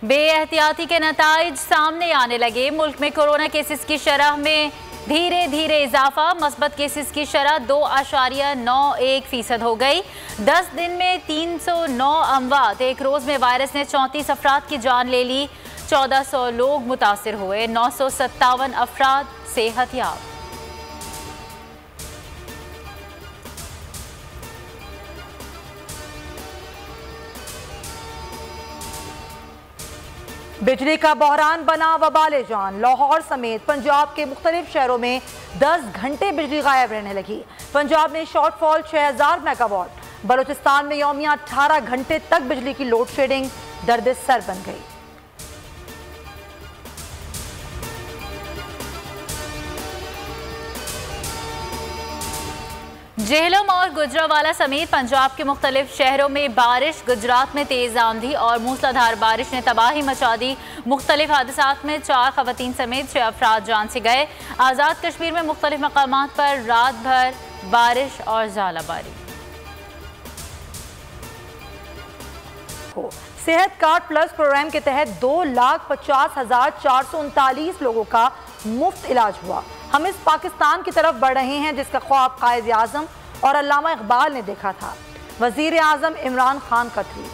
बेएहतियाती के नताइज सामने आने लगे। मुल्क में कोरोना केसेस की शरह में धीरे धीरे इजाफा। मस्बत केसेस की शरह 2.91% हो गई। 10 दिन में 309 अमवात। एक रोज में वायरस ने 34 अफराद की जान ले ली। 1400 लोग मुतासिर हुए। 957 अफराद सेहतयाब। बिजली का बहरान बना वबाले जान। लाहौर समेत पंजाब के मुख्तलिफ शहरों में 10 घंटे बिजली गायब रहने लगी। पंजाब में शॉर्टफॉल 6000 मेगावाट। बलूचिस्तान में यौमिया 18 घंटे तक बिजली की लोड शेडिंग दर्द सर बन गई। जेहलम और गुजरावाला समेत पंजाब के मुख्तलिफ शहरों में बारिश। गुजरात में तेज आंधी और मूसलाधार बारिश ने तबाही मचा दी। मुख्तलिफ हादसात में 4 खवातीन समेत 6 अफराद जान से गए। आज़ाद कश्मीर में मुख्तलिफ मकामात पर रात भर बारिश और ज़ालाबारी। सेहत कार्ड प्लस प्रोग्राम के तहत 2,50,439 लोगों का मुफ्त इलाज हुआ। हम इस पाकिस्तान की तरफ बढ़ रहे हैं जिसका ख्वाब कायद आज़म और अल्लामा इकबाल ने देखा था। वजीर आज़म इमरान खान का ट्वीट।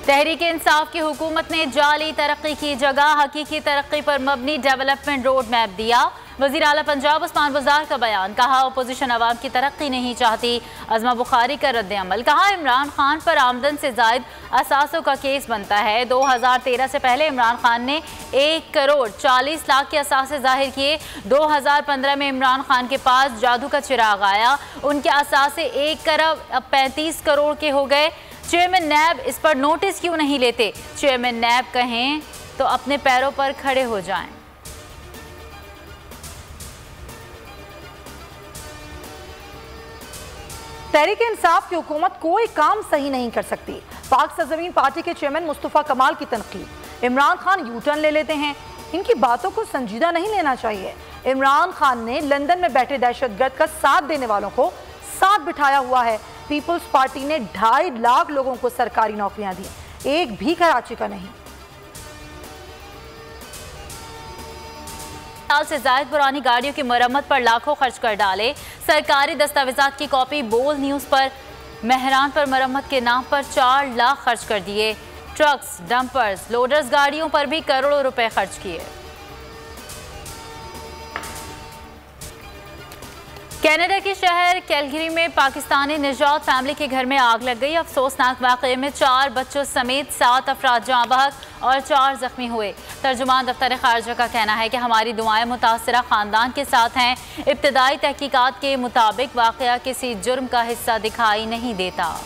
तहरीक इंसाफ की हुकूमत ने जाली तरक्की की जगह हकीकी तरक्की पर मबनी डेवलपमेंट रोड मैप दिया। वज़ीर आला पंजाब उस्मान बुज़दार का बयान। कहा अपोजिशन अवाम की तरक्की नहीं चाहती। अज़मा बुखारी का रद्द अमल। कहा इमरान खान पर आमदन से ज़ायद असासों का केस बनता है। 2013 से पहले इमरान खान ने 1 करोड़ 40 लाख के असासे जाहिर किए। 2015 में इमरान खान के पास जादू का चिराग आया। उनके असासे 1 करोड़ अब 35 करोड़ के हो गए। चेयरमैन नैब इस पर नोटिस क्यों नहीं लेते? चेयरमैन नैब कहें तो अपने पैरों पर खड़े हो जाएं। तहरीक इंसाफ की हुकूमत कोई काम सही नहीं कर सकती। पाक सरजमीन पार्टी के चेयरमैन मुस्तफा कमाल की तनकीद। इमरान खान यू टर्न ले लेते हैं। इनकी बातों को संजीदा नहीं लेना चाहिए। इमरान खान ने लंदन में बैठे दहशतगर्द का साथ देने वालों को साथ बिठाया हुआ है। पीपल्स पार्टी ने 2.5 लाख लोगों को सरकारी नौकरियां दी, एक भी कराची का नहीं। साल से ज़ायद पुरानी गाड़ियों की मरम्मत पर लाखों खर्च कर डाले। सरकारी दस्तावेजात की कॉपी बोल न्यूज़ पर महरान पर मरम्मत के नाम पर 4 लाख खर्च कर दिए। ट्रक्स, डंपर्स, लोडर्स गाड़ियों पर भी करोड़ों रुपए खर्च किए। कनाडा के शहर कैलगरी में पाकिस्तानी निजात फैमिली के घर में आग लग गई। अफसोसनाक वाक़े में 4 बच्चों समेत 7 अफराद जाँ बहक और 4 जख्मी हुए। तर्जुमान दफ्तर खारजा का कहना है कि हमारी दुआएं मुतासरा ख़ानदान के साथ हैं। इब्तदाई तहकीकात के मुताबिक वाक़या किसी जुर्म का हिस्सा दिखाई नहीं देता।